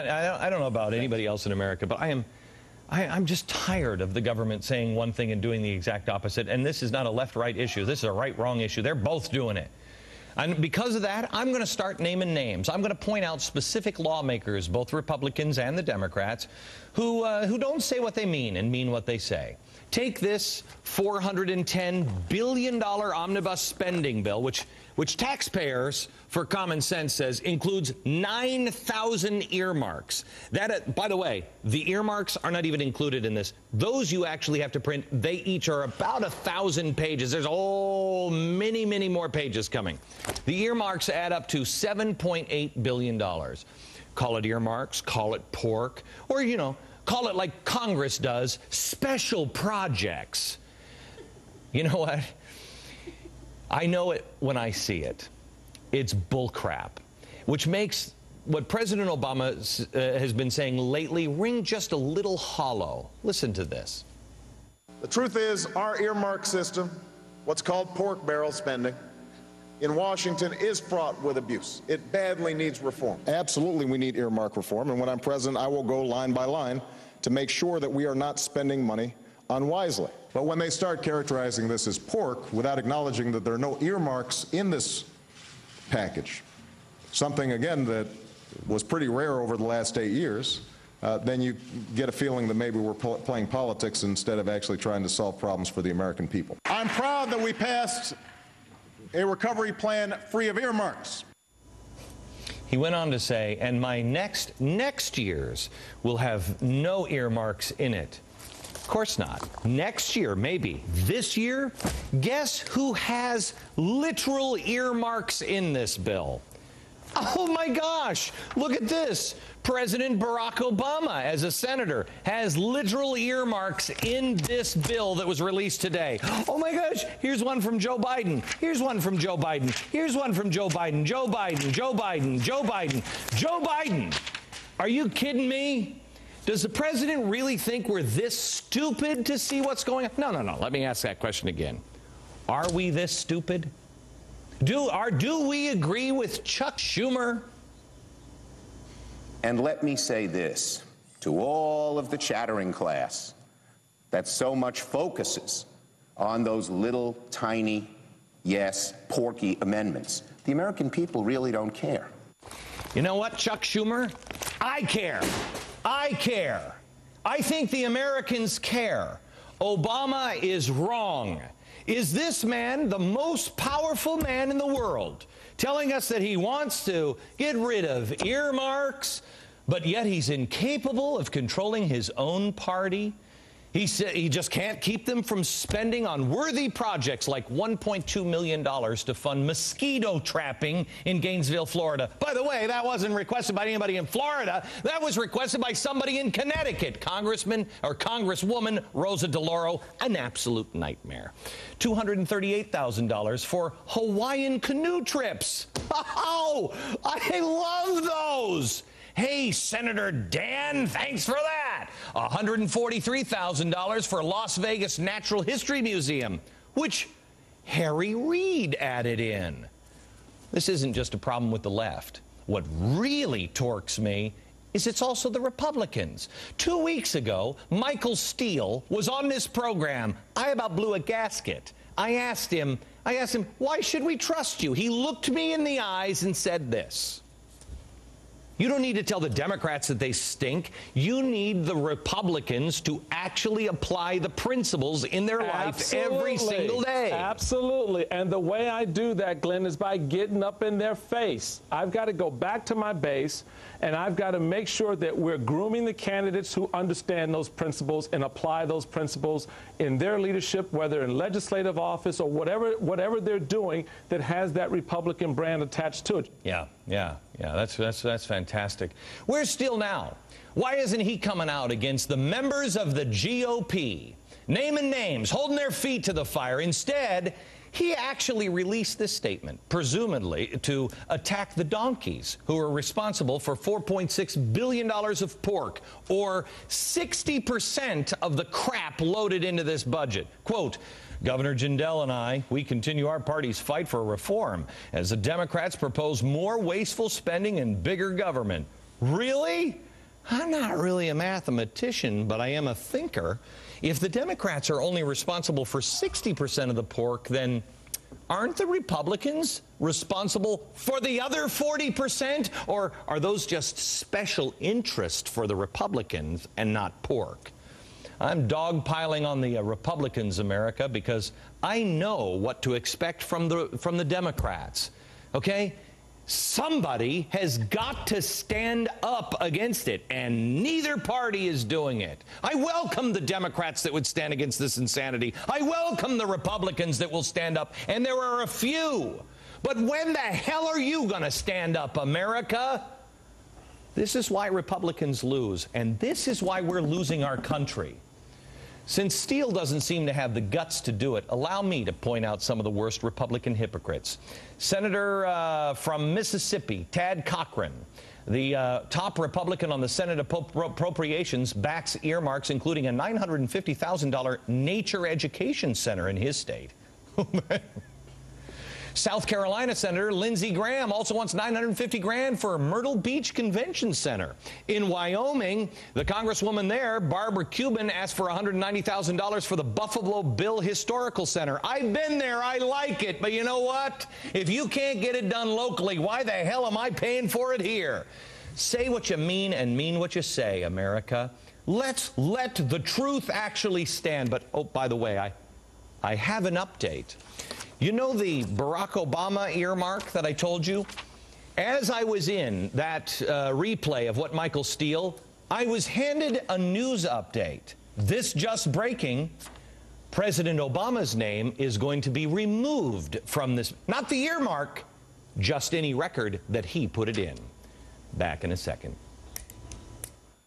I don't know about anybody else in America, but I'm just tired of the government saying one thing and doing the exact opposite. And this is not a left-right issue. This is a right-wrong issue. They're both doing it. And because of that, I'm going to start naming names. I'm going to point out specific lawmakers, both Republicans and the Democrats, who don't say what they mean and mean what they say. Take this $410 billion omnibus spending bill, which taxpayers, for common sense, says includes 9,000 earmarks. That, by the way, the earmarks are not even included in this. Those you actually have to print. They each are about 1,000 pages. There's many, many more pages coming. The earmarks add up to $7.8 billion. Call it earmarks, call it pork, or, call it like Congress does, special projects. You know what? I know it when I see it. It's bullcrap, which makes what President Obama has been saying lately ring just a little hollow. Listen to this. The truth is, our earmark system, what's called pork barrel spending, in Washington is fraught with abuse. It badly needs reform. Absolutely, we need earmark reform, and when I'm president, I will go line by line to make sure that we are not spending money unwisely. But when they start characterizing this as pork without acknowledging that there are no earmarks in this package, something, again, that was pretty rare over the last 8 years, then you get a feeling that maybe we're playing politics instead of actually trying to solve problems for the American people. I'm proud that we passed a recovery plan free of earmarks. He went on to say, and my next year's will have no earmarks in it. Of course not. Next year, maybe. This year, guess who has literal earmarks in this bill? Oh my gosh, look at this. President Barack Obama, as a senator, has literal earmarks in this bill that was released today. Oh my gosh, here's one from Joe Biden. Here's one from Joe Biden. Here's one from Joe Biden. Joe Biden, Joe Biden, Joe Biden, Joe Biden. Are you kidding me? Does the president really think we're this stupid to see what's going on? No. Let me ask that question again. Are we this stupid? Do we agree with Chuck Schumer? And let me say this to all of the chattering class that so much focuses on those little tiny, yes, porky amendments. The American people really don't care. You know what, Chuck Schumer? I care. I care. I think the Americans care. Obama is wrong. Is this man the most powerful man in the world, telling us that he wants to get rid of earmarks, but yet he's incapable of controlling his own party? He said he just can't keep them from spending on worthy projects like $1.2 million to fund mosquito trapping in Gainesville, Florida. By the way, that wasn't requested by anybody in Florida. That was requested by somebody in Connecticut, Congressman or Congresswoman Rosa Delauro. An absolute nightmare. $238,000 for Hawaiian canoe trips. Oh, I love those. Hey, Senator Dan, thanks for that. $143,000 for Las Vegas Natural History Museum, which Harry Reid added in. This isn't just a problem with the left. What really torques me is it's also the Republicans. 2 weeks ago, Michael Steele was on this program. I about blew a gasket. I asked him, why should we trust you? He looked me in the eyes and said this. You don't need to tell the Democrats that they stink. You need the Republicans to actually apply the principles in their life every single day. Absolutely. And the way I do that, Glenn, is by getting up in their face. I've got to go back to my base, and I've got to make sure that we're grooming the candidates who understand those principles and apply those principles in their leadership, whether in legislative office or whatever they're doing that has that Republican brand attached to it. Yeah, that's fantastic. Where's Steele now? Why isn't he coming out against the members of the GOP, naming names, holding their feet to the fire? Instead, he actually released this statement, presumably to attack the donkeys who are responsible for $4.6 billion of pork, or 60% of the crap loaded into this budget. Quote, Governor Jindal and I, we continue our party's fight for reform as the Democrats propose more wasteful spending and bigger government. Really? I'm not really a mathematician, but I am a thinker. If the Democrats are only responsible for 60% of the pork, then aren't the Republicans responsible for the other 40%? Or are those just special interest for the Republicans and not pork? I'm dogpiling on the Republicans, America, because I know what to expect from the Democrats. Okay? Somebody has got to stand up against it, and neither party is doing it. I welcome the Democrats that would stand against this insanity. I welcome the Republicans that will stand up, and there are a few. But when the hell are you going to stand up, America? This is why Republicans lose, and this is why we're losing our country. Since Steele doesn't seem to have the guts to do it, allow me to point out some of the worst Republican hypocrites. Senator from Mississippi, Tad Cochran, the top Republican on the Senate Appropriations, backs earmarks, including a $950,000 nature education center in his state. South Carolina Senator Lindsey also wants $950,000 for Myrtle Beach Convention Center. In Wyoming, the Congresswoman there, Barbara Cubin, asked for $190,000 for the Buffalo Bill Historical Center. I've been there. I like it. But you know what? If you can't get it done locally, why the hell am I paying for it here? Say what you mean and mean what you say, America. Let's let the truth actually stand. But, oh, by the way, I have an update. You know the Barack Obama earmark that I told you? As I was in that replay of what Michael Steele, I was handed a news update. This just breaking, President Obama's name is going to be removed from this, not the earmark, just any record that he put it in. Back in a second.